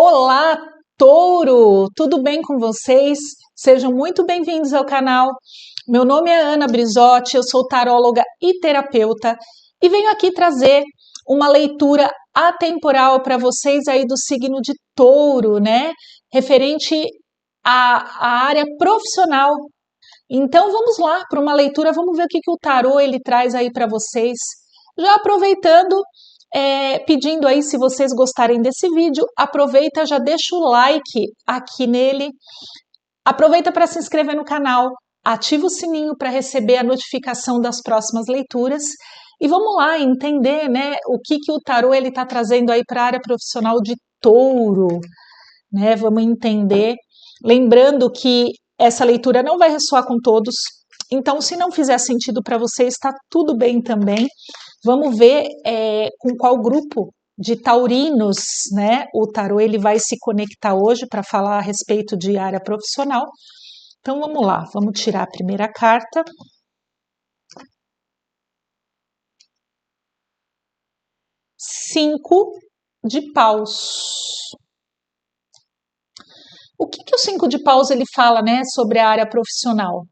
Olá, Touro! Tudo bem com vocês? Sejam muito bem-vindos ao canal. Meu nome é Ana Brizotti, eu sou taróloga e terapeuta e venho aqui trazer uma leitura atemporal para vocês aí do signo de Touro, né? Referente à área profissional. Então vamos lá para uma leitura, vamos ver o que o tarô ele traz aí para vocês. Já aproveitando, pedindo aí, se vocês gostarem desse vídeo, aproveita, já deixa o like aqui nele, aproveita para se inscrever no canal, ativa o sininho para receber a notificação das próximas leituras e vamos lá entender, né, o que o tarô ele está trazendo aí para a área profissional de Touro, né? Vamos entender, lembrando que essa leitura não vai ressoar com todos, então se não fizer sentido para vocês, está tudo bem também. Vamos ver com qual grupo de taurinos, né, o tarô ele vai se conectar hoje para falar a respeito de área profissional. Então vamos lá, vamos tirar a primeira carta. Cinco de paus. O que o 5 de paus ele fala, né, sobre a área profissional?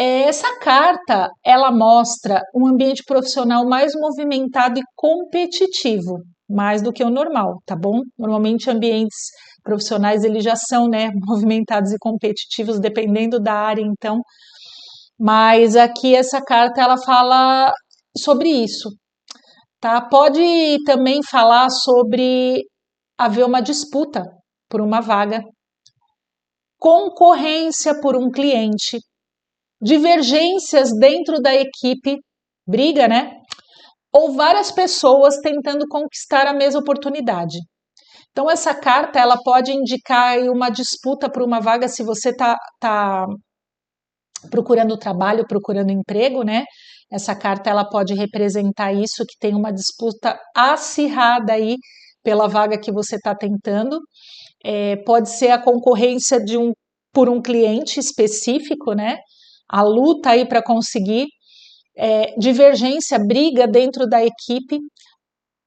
Essa carta, ela mostra um ambiente profissional mais movimentado e competitivo, mais do que o normal, tá bom? Normalmente ambientes profissionais eles já são, né, movimentados e competitivos dependendo da área, então. Mas aqui essa carta ela fala sobre isso, tá? Pode também falar sobre haver uma disputa por uma vaga, concorrência por um cliente, divergências dentro da equipe, briga, né? Ou várias pessoas tentando conquistar a mesma oportunidade. Então, essa carta ela pode indicar uma disputa por uma vaga se você tá procurando trabalho, procurando emprego, né? Essa carta ela pode representar isso, que tem uma disputa acirrada aí pela vaga que você está tentando. Pode ser a concorrência por um cliente específico, né? A luta aí para conseguir, divergência, briga dentro da equipe,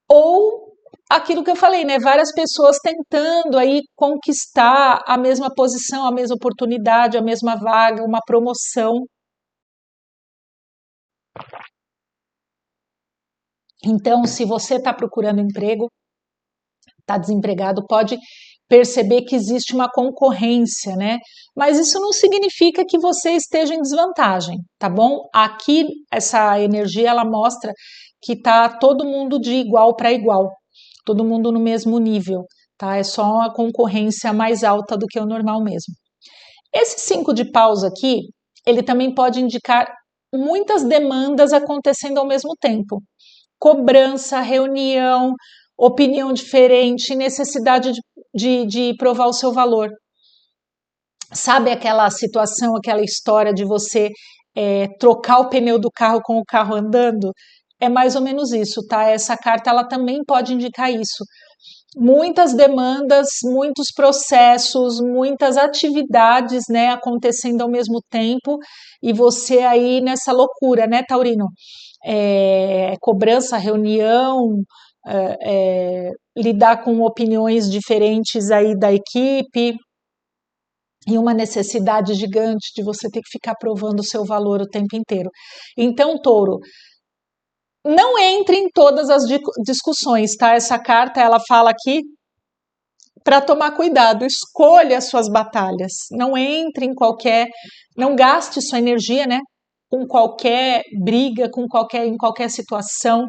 ou aquilo que eu falei, né? Várias pessoas tentando aí conquistar a mesma posição, a mesma oportunidade, a mesma vaga, uma promoção. Então, se você está procurando emprego, está desempregado, pode perceber que existe uma concorrência, né? Mas isso não significa que você esteja em desvantagem, tá bom? Aqui, essa energia, ela mostra que tá todo mundo de igual para igual, todo mundo no mesmo nível, tá? É só uma concorrência mais alta do que o normal mesmo. Esse 5 de paus aqui, ele também pode indicar muitas demandas acontecendo ao mesmo tempo. Cobrança, reunião, opinião diferente, necessidade de provar o seu valor. Sabe aquela situação, aquela história de você trocar o pneu do carro com o carro andando? É mais ou menos isso, tá? Essa carta ela também pode indicar isso. Muitas demandas, muitos processos, muitas atividades, né, acontecendo ao mesmo tempo e você aí nessa loucura, né, Taurino? Cobrança, reunião, lidar com opiniões diferentes aí da equipe e uma necessidade gigante de você ter que ficar provando o seu valor o tempo inteiro. Então, Touro, não entre em todas as discussões, tá? Essa carta, ela fala aqui para tomar cuidado, escolha as suas batalhas, não entre em qualquer, não gaste sua energia, né? Com qualquer briga, em qualquer situação,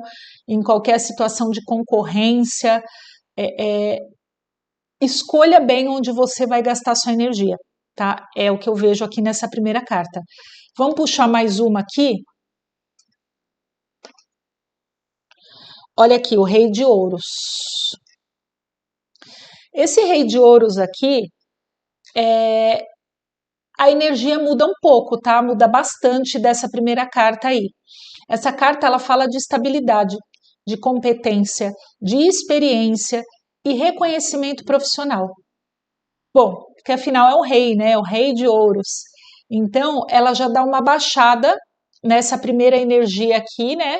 de concorrência, escolha bem onde você vai gastar sua energia, tá? É o que eu vejo aqui nessa primeira carta. Vamos puxar mais uma aqui? Olha aqui, o Rei de Ouros. Esse Rei de Ouros aqui, a energia muda um pouco, tá? Muda bastante dessa primeira carta aí. Essa carta, ela fala de estabilidade, de competência, de experiência e reconhecimento profissional. Bom, porque afinal é o rei, né? É o Rei de Ouros. Então, ela já dá uma baixada nessa primeira energia aqui, né?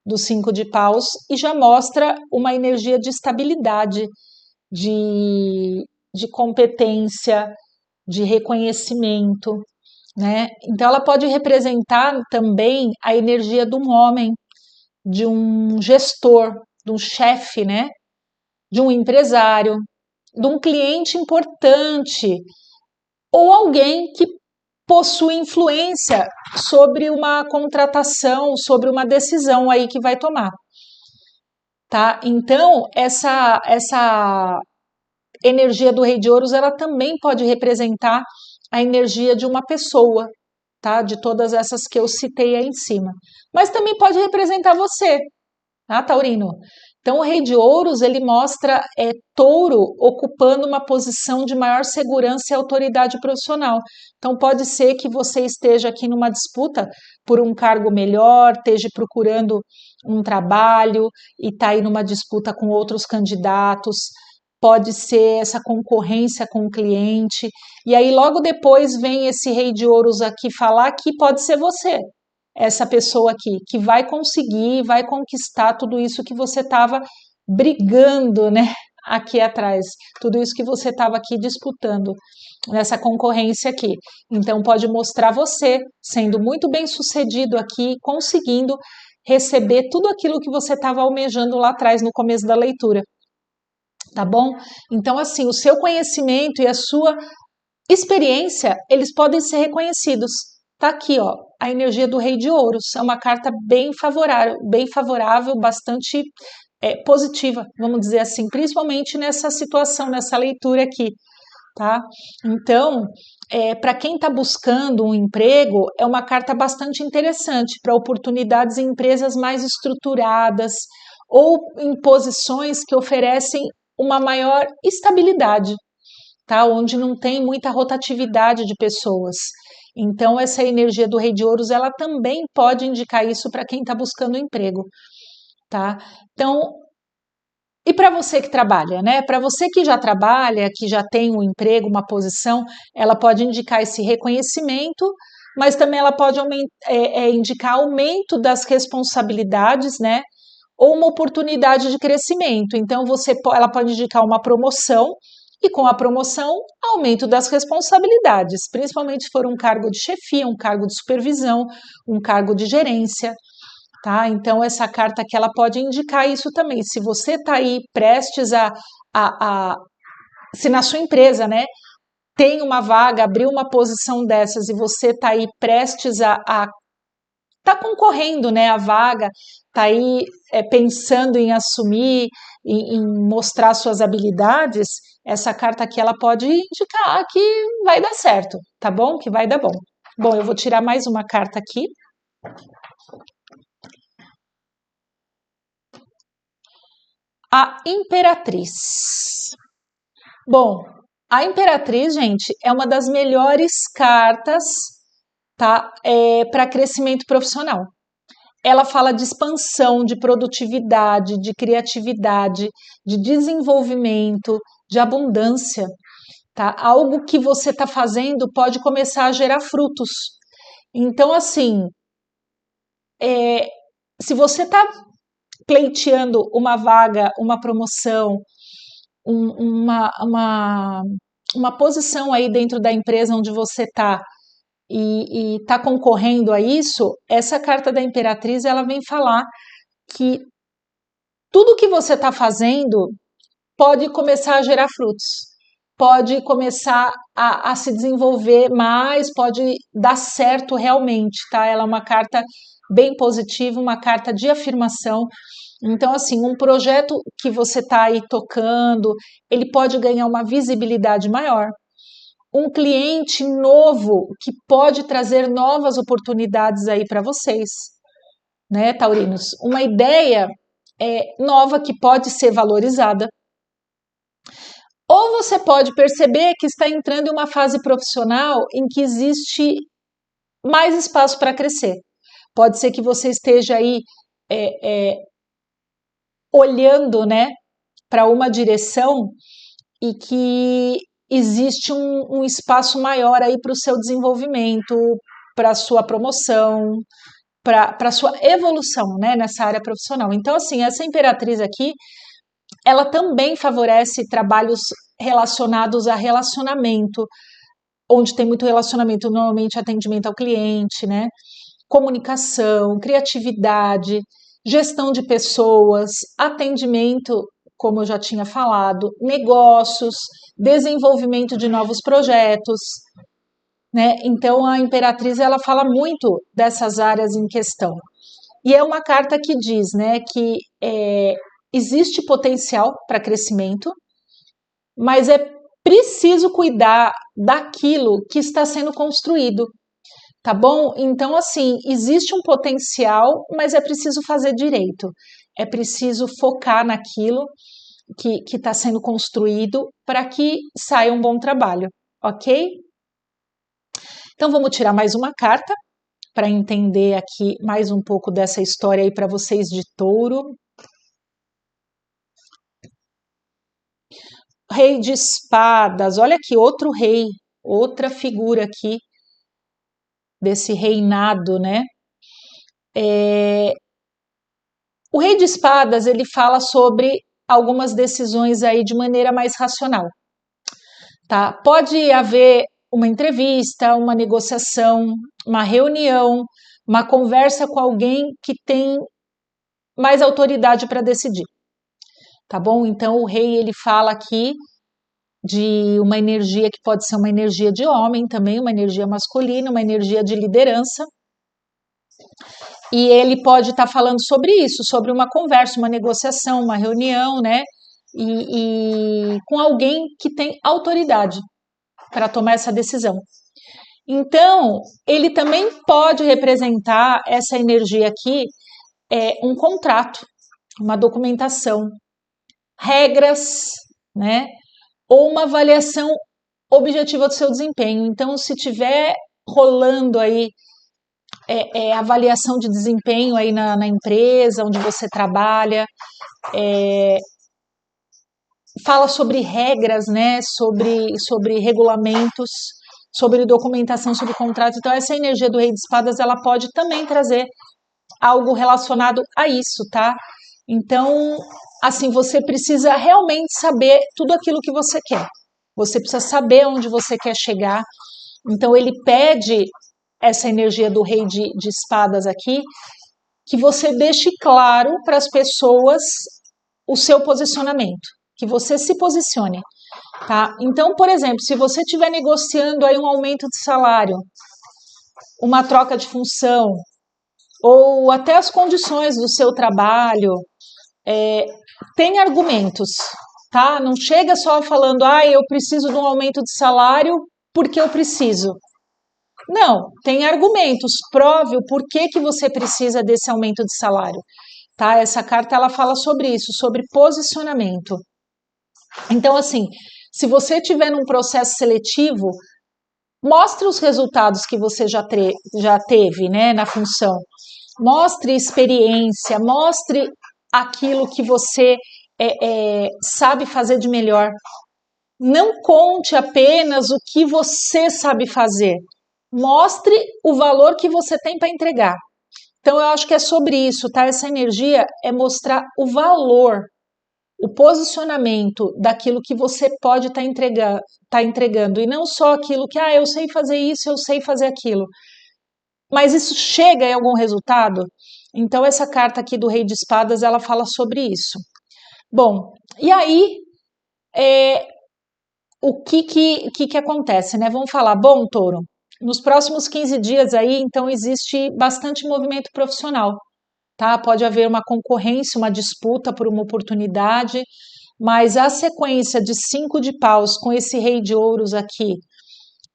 Do 5 de paus, e já mostra uma energia de estabilidade, de competência, de reconhecimento, né? Então ela pode representar também a energia de um homem, de um gestor, de um chefe, né? De um empresário, de um cliente importante ou alguém que possui influência sobre uma contratação, sobre uma decisão aí que vai tomar, tá? Então, essa energia do Rei de Ouros, ela também pode representar a energia de uma pessoa, tá? De todas essas que eu citei aí em cima. Mas também pode representar você, tá, Taurino? Então, o Rei de Ouros, ele mostra Touro ocupando uma posição de maior segurança e autoridade profissional. Então, pode ser que você esteja aqui numa disputa por um cargo melhor, esteja procurando um trabalho e está aí numa disputa com outros candidatos. Pode ser essa concorrência com o cliente. E aí, logo depois, vem esse Rei de Ouros aqui falar que pode ser você, essa pessoa aqui, que vai conseguir, vai conquistar tudo isso que você estava brigando, né, aqui atrás, tudo isso que você estava aqui disputando, nessa concorrência aqui. Então, pode mostrar você sendo muito bem sucedido aqui, conseguindo receber tudo aquilo que você estava almejando lá atrás, no começo da leitura. Tá bom? Então, assim, o seu conhecimento e a sua experiência, eles podem ser reconhecidos. Tá aqui, ó, a energia do Rei de Ouros. É uma carta bem favorável, bastante positiva, vamos dizer assim, principalmente nessa situação, nessa leitura aqui, tá? Então, para quem está buscando um emprego, é uma carta bastante interessante para oportunidades em empresas mais estruturadas ou em posições que oferecem uma maior estabilidade, tá? Onde não tem muita rotatividade de pessoas. Então, essa energia do Rei de Ouros, ela também pode indicar isso para quem está buscando emprego, tá? Então, e para você que trabalha, né? Para você que já trabalha, que já tem um emprego, uma posição, ela pode indicar esse reconhecimento, mas também ela pode indicar aumento das responsabilidades, né? Ou uma oportunidade de crescimento. Então, ela pode indicar uma promoção, e com a promoção, aumento das responsabilidades, principalmente se for um cargo de chefia, um cargo de supervisão, um cargo de gerência, tá? Então, essa carta aqui, ela pode indicar isso também. Se você está aí prestes se na sua empresa, né, tem uma vaga, abriu uma posição dessas e você está aí prestes tá concorrendo, né, a vaga, tá aí pensando em assumir, em mostrar suas habilidades, essa carta aqui ela pode indicar que vai dar certo, tá bom? Que vai dar bom. Bom, eu vou tirar mais uma carta aqui. A Imperatriz. Bom, a Imperatriz, gente, é uma das melhores cartas, tá? Para crescimento profissional. Ela fala de expansão, de produtividade, de criatividade, de desenvolvimento, de abundância, tá? Algo que você está fazendo pode começar a gerar frutos. Então, assim, se você está pleiteando uma vaga, uma promoção, uma posição aí dentro da empresa onde você está e está concorrendo a isso, essa carta da Imperatriz ela vem falar que tudo que você está fazendo pode começar a gerar frutos, pode começar a se desenvolver mais, pode dar certo realmente, tá? Ela é uma carta bem positiva, uma carta de afirmação. Então, assim, um projeto que você está aí tocando, ele pode ganhar uma visibilidade maior. Um cliente novo que pode trazer novas oportunidades aí para vocês, né, taurinos? Uma ideia nova que pode ser valorizada. Ou você pode perceber que está entrando em uma fase profissional em que existe mais espaço para crescer. Pode ser que você esteja aí olhando, né, para uma direção e que existe um espaço maior aí para o seu desenvolvimento, para a sua promoção, para a sua evolução, né, nessa área profissional. Então, assim, essa Imperatriz aqui, ela também favorece trabalhos relacionados a relacionamento, onde tem muito relacionamento, normalmente atendimento ao cliente, né? Comunicação, criatividade, gestão de pessoas, atendimento, como eu já tinha falado, negócios, desenvolvimento de novos projetos, né? Então a Imperatriz ela fala muito dessas áreas em questão. E é uma carta que diz, né, que existe potencial para crescimento, mas é preciso cuidar daquilo que está sendo construído, tá bom? Então, assim, existe um potencial, mas é preciso fazer direito. É preciso focar naquilo que está sendo construído para que saia um bom trabalho, ok? Então, vamos tirar mais uma carta para entender aqui mais um pouco dessa história aí para vocês de Touro. Rei de Espadas, olha aqui, outro rei, outra figura aqui desse reinado, né? O Rei de Espadas, ele fala sobre algumas decisões aí de maneira mais racional, tá? Pode haver uma entrevista, uma negociação, uma reunião, uma conversa com alguém que tem mais autoridade para decidir, tá bom? Então, o rei, ele fala aqui de uma energia que pode ser uma energia de homem também, uma energia masculina, uma energia de liderança. E ele pode estar falando sobre isso, sobre uma conversa, uma negociação, uma reunião, né? E com alguém que tem autoridade para tomar essa decisão. Então, ele também pode representar essa energia aqui, um contrato, uma documentação, regras, né? Ou uma avaliação objetiva do seu desempenho. Então, se tiver rolando aí avaliação de desempenho aí na empresa onde você trabalha, fala sobre regras, né? Sobre regulamentos, sobre documentação, sobre contratos. Então, essa energia do Rei de Espadas, ela pode também trazer algo relacionado a isso, tá? Então, assim, você precisa realmente saber tudo aquilo que você quer. Você precisa saber onde você quer chegar. Então, ele pede essa energia do Rei de Espadas aqui, que você deixe claro para as pessoas o seu posicionamento, que você se posicione, tá? Então, por exemplo, se você estiver negociando aí um aumento de salário, uma troca de função, ou até as condições do seu trabalho, tem argumentos, tá? Não chega só falando, eu preciso de um aumento de salário porque eu preciso. Não, tem argumentos, prove o porquê que você precisa desse aumento de salário, tá? Essa carta, ela fala sobre isso, sobre posicionamento. Então, assim, se você estiver num processo seletivo, mostre os resultados que você já teve, né, na função. Mostre experiência, mostre aquilo que você sabe fazer de melhor. Não conte apenas o que você sabe fazer. Mostre o valor que você tem para entregar. Então, eu acho que é sobre isso, tá? Essa energia é mostrar o valor, o posicionamento daquilo que você pode estar entregando. E não só aquilo que, eu sei fazer isso, eu sei fazer aquilo. Mas isso chega em algum resultado? Então, essa carta aqui do Rei de Espadas, ela fala sobre isso. Bom, e aí, o que acontece, né? Vamos falar, bom, Touro, nos próximos 15 dias aí, então, existe bastante movimento profissional, tá? Pode haver uma concorrência, uma disputa por uma oportunidade, mas a sequência de 5 de paus com esse Rei de Ouros aqui,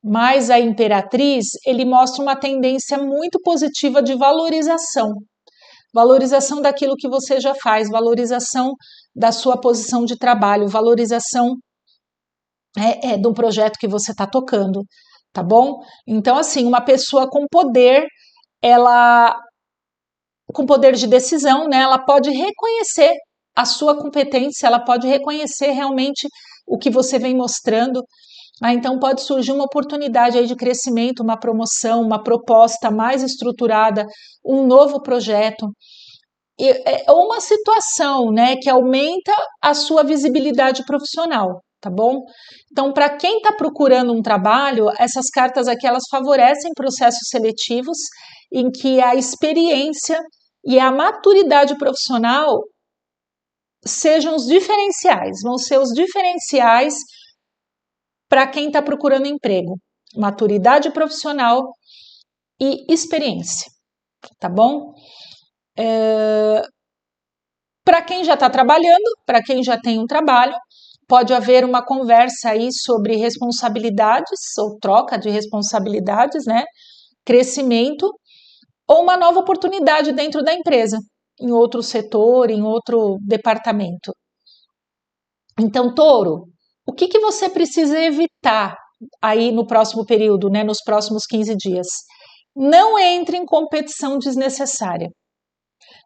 mais a Imperatriz, ele mostra uma tendência muito positiva de valorização. Valorização daquilo que você já faz, valorização da sua posição de trabalho, valorização do projeto que você está tocando, tá bom? Então, assim, uma pessoa com poder, com poder de decisão, né, ela pode reconhecer a sua competência, ela pode reconhecer realmente o que você vem mostrando. Então pode surgir uma oportunidade aí de crescimento, uma promoção, uma proposta mais estruturada, um novo projeto. ou uma situação, né, que aumenta a sua visibilidade profissional, tá bom? Então, para quem está procurando um trabalho, essas cartas aqui, elas favorecem processos seletivos em que a experiência e a maturidade profissional sejam os diferenciais, vão ser os diferenciais para quem está procurando emprego. Maturidade profissional e experiência, tá bom? Para quem já está trabalhando, para quem já tem um trabalho, pode haver uma conversa aí sobre responsabilidades ou troca de responsabilidades, né? Crescimento ou uma nova oportunidade dentro da empresa, em outro setor, em outro departamento. Então, Touro, o que você precisa evitar aí no próximo período, né? Nos próximos 15 dias? Não entre em competição desnecessária.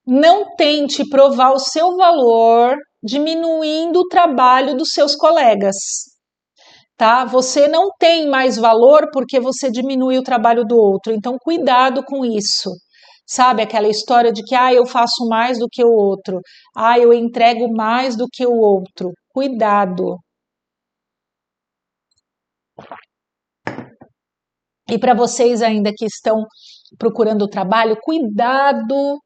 Não tente provar o seu valor diminuindo o trabalho dos seus colegas, tá? Você não tem mais valor porque você diminui o trabalho do outro, então cuidado com isso. Sabe aquela história de que eu faço mais do que o outro, eu entrego mais do que o outro. Cuidado. E para vocês ainda que estão procurando trabalho, cuidado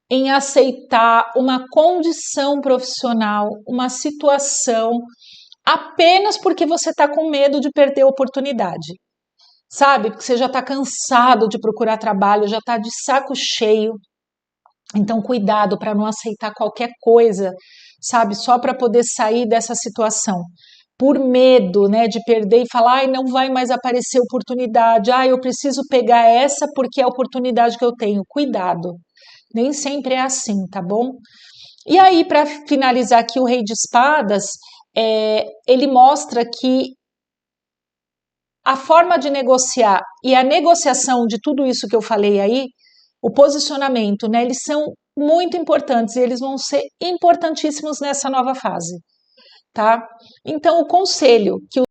em aceitar uma condição profissional, uma situação, apenas porque você está com medo de perder a oportunidade. Sabe? Porque você já está cansado de procurar trabalho, já está de saco cheio. Então, cuidado para não aceitar qualquer coisa, sabe? Só para poder sair dessa situação. Por medo, né, de perder e falar, não vai mais aparecer oportunidade, eu preciso pegar essa porque é a oportunidade que eu tenho. Cuidado. Nem sempre é assim, tá bom? E aí, para finalizar aqui, o Rei de Espadas, ele mostra que a forma de negociar e a negociação de tudo isso que eu falei aí, o posicionamento, né, eles são muito importantes e eles vão ser importantíssimos nessa nova fase, tá? Então, o conselho que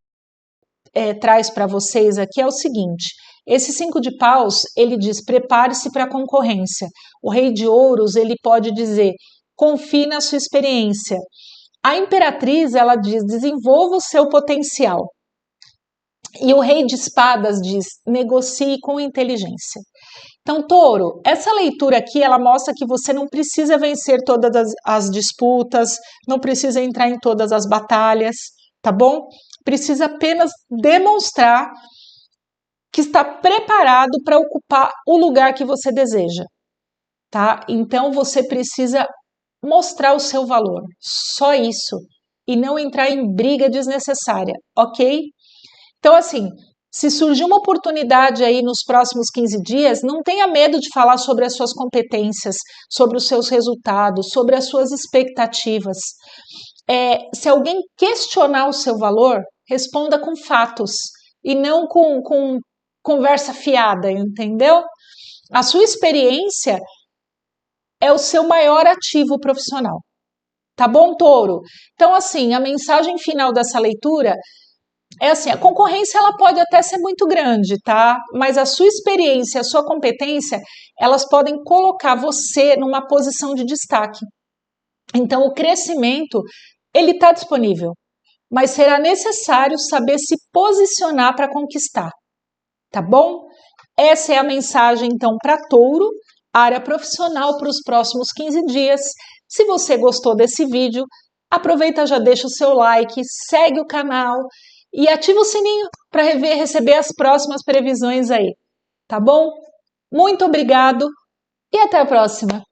traz para vocês aqui é o seguinte: esse 5 de paus, ele diz, prepare-se para a concorrência. O Rei de Ouros, ele pode dizer, confie na sua experiência. A Imperatriz, ela diz, desenvolva o seu potencial. E o Rei de Espadas diz, negocie com inteligência. Então, Touro, essa leitura aqui, ela mostra que você não precisa vencer todas as disputas, não precisa entrar em todas as batalhas, tá bom? Precisa apenas demonstrar que está preparado para ocupar o lugar que você deseja, tá? Então, você precisa mostrar o seu valor, só isso, e não entrar em briga desnecessária, ok? Então, assim, se surgir uma oportunidade aí nos próximos 15 dias, não tenha medo de falar sobre as suas competências, sobre os seus resultados, sobre as suas expectativas. Se alguém questionar o seu valor, responda com fatos e não com conversa fiada, entendeu? A sua experiência é o seu maior ativo profissional. Tá bom, Touro? Então, assim, a mensagem final dessa leitura é assim, a concorrência ela pode até ser muito grande, tá? Mas a sua experiência, a sua competência, elas podem colocar você numa posição de destaque. Então, o crescimento, ele está disponível, mas será necessário saber se posicionar para conquistar, tá bom? Essa é a mensagem, então, para Touro, área profissional para os próximos 15 dias. Se você gostou desse vídeo, aproveita, já deixa o seu like, segue o canal e ativa o sininho para receber as próximas previsões aí, tá bom? Muito obrigado e até a próxima!